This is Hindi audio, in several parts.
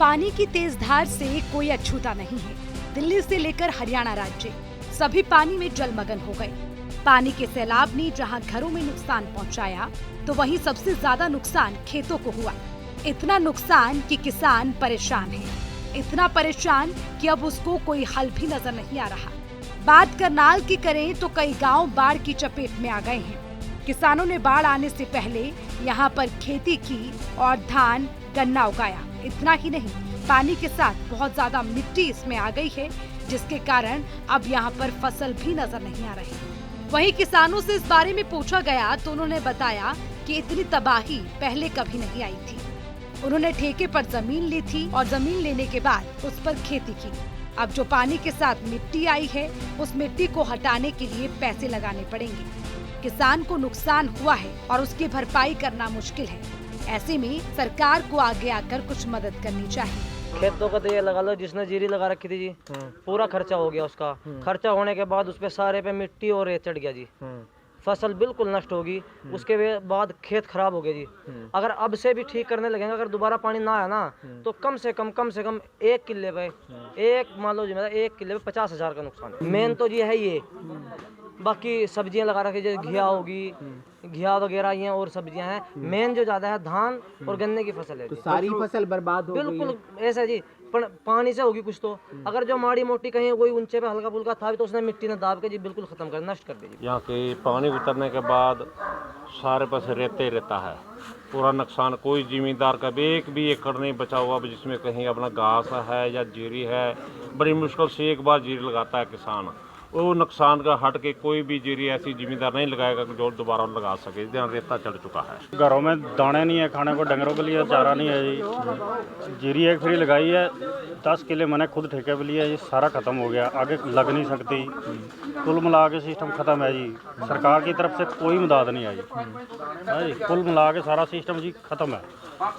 पानी की तेज धार से कोई अछूता नहीं है। दिल्ली से लेकर हरियाणा राज्य सभी पानी में जलमग्न हो गए। पानी के सैलाब ने जहां घरों में नुकसान पहुंचाया, तो वहीं सबसे ज्यादा नुकसान खेतों को हुआ। इतना नुकसान कि किसान परेशान है, इतना परेशान कि अब उसको कोई हल भी नजर नहीं आ रहा। बात करनाल की करें तो कई गांव बाढ़ की चपेट में आ गए हैं। किसानों ने बाढ़ आने से पहले यहाँ पर खेती की और धान गन्ना उगाया। इतना ही नहीं, पानी के साथ बहुत ज्यादा मिट्टी इसमें आ गई है, जिसके कारण अब यहाँ पर फसल भी नजर नहीं आ रही। वहीं किसानों से इस बारे में पूछा गया तो उन्होंने बताया कि इतनी तबाही पहले कभी नहीं आई थी। उन्होंने ठेके पर जमीन ली थी और जमीन लेने के बाद उस पर खेती की। अब जो पानी के साथ मिट्टी आई है, उस मिट्टी को हटाने के लिए पैसे लगाने पड़ेंगे। किसान को नुकसान हुआ है और उसकी भरपाई करना मुश्किल है। ऐसे में सरकार को आगे आकर कुछ मदद करनी चाहिए। खेतों का तो ये लगा लो, जिसने जीरी लगा रखी थी जी, पूरा खर्चा हो गया उसका। खर्चा होने के बाद उसपे सारे पे मिट्टी और रेत चढ़ गया जी। फसल बिल्कुल नष्ट होगी। उसके बाद खेत खराब हो गया जी। अगर अब से भी ठीक करने लगेंगे, अगर दोबारा पानी ना आया ना, तो कम से कम एक किले पे मान लो जी, मतलब 1 किले पे 50,000 का नुकसान है। मेन तो ये है ये। बाकी सब्जियां लगा रखी, जैसे घिया होगी, घिया वगैरह ये और सब्जियां हैं। मेन जो ज्यादा है धान और गन्ने की फसल है। तो सारी फसल बर्बाद हो गई। बिल्कुल ऐसा जी, पर पानी से होगी कुछ तो। अगर जो माड़ी मोटी कहीं कोई ऊंचे पे हल्का फुल्का था तो उसने मिट्टी ने दाब के जी बिल्कुल खत्म कर, नष्ट कर दी। यहाँ के पानी उतरने के बाद सारे पास रेते रहता है, पूरा नुकसान। कोई जिम्मेदार का एक भी एकड़ नहीं बचा हुआ जिसमें कहीं अपना घास है या जीरी है। बड़ी मुश्किल से एक बार जीरी लगाता है किसान। वो नुकसान का हट के कोई भी जीरी ऐसी जिम्मेदार नहीं लगाएगा जो दोबारा लगा सके। जहाँ रेता चढ़ चुका है, घरों में दाने नहीं है खाने को, डंगरों के लिए चारा नहीं है जी। जीरी एक फ्री लगाई है, 10 किले मैंने खुद ठेके पे लिया, ये सारा खत्म हो गया, आगे लग नहीं सकती। कुल मिला के सिस्टम खत्म है जी। सरकार की तरफ से कोई मदद नहीं आई है जी। कुल मिला के सारा सिस्टम जी खत्म है।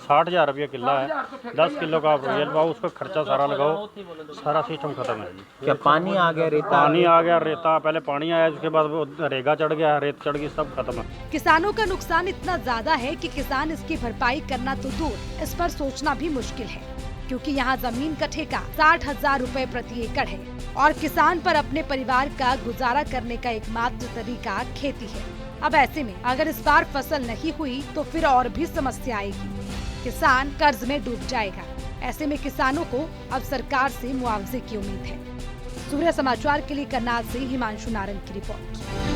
60,000 रुपया किला है, 10 किलो का आप रियल पाओ, उसका खर्चा सारा लगाओ, सारा सिस्टम खत्म है जी। क्या पानी आ गया, रेता पानी आ गया, रेता पहले पानी आया, उसके बाद वो रेगा चढ़ गया, रेत चढ़ गई, सब खत्म है। किसानों का नुकसान इतना ज्यादा है कि किसान इसकी भरपाई करना तो दूर, इस पर सोचना भी मुश्किल है, क्योंकि यहाँ जमीन का ठेका 60,000 रुपए प्रति एकड़ है और किसान पर अपने परिवार का गुजारा करने का एकमात्र तरीका खेती है। अब ऐसे में अगर इस बार फसल नहीं हुई तो फिर और भी समस्या आएगी। किसान कर्ज में डूब जाएगा। ऐसे में किसानों को अब सरकार से मुआवजे की उम्मीद है। सूर्य समाचार के लिए करनाल से हिमांशु नारंग की रिपोर्ट।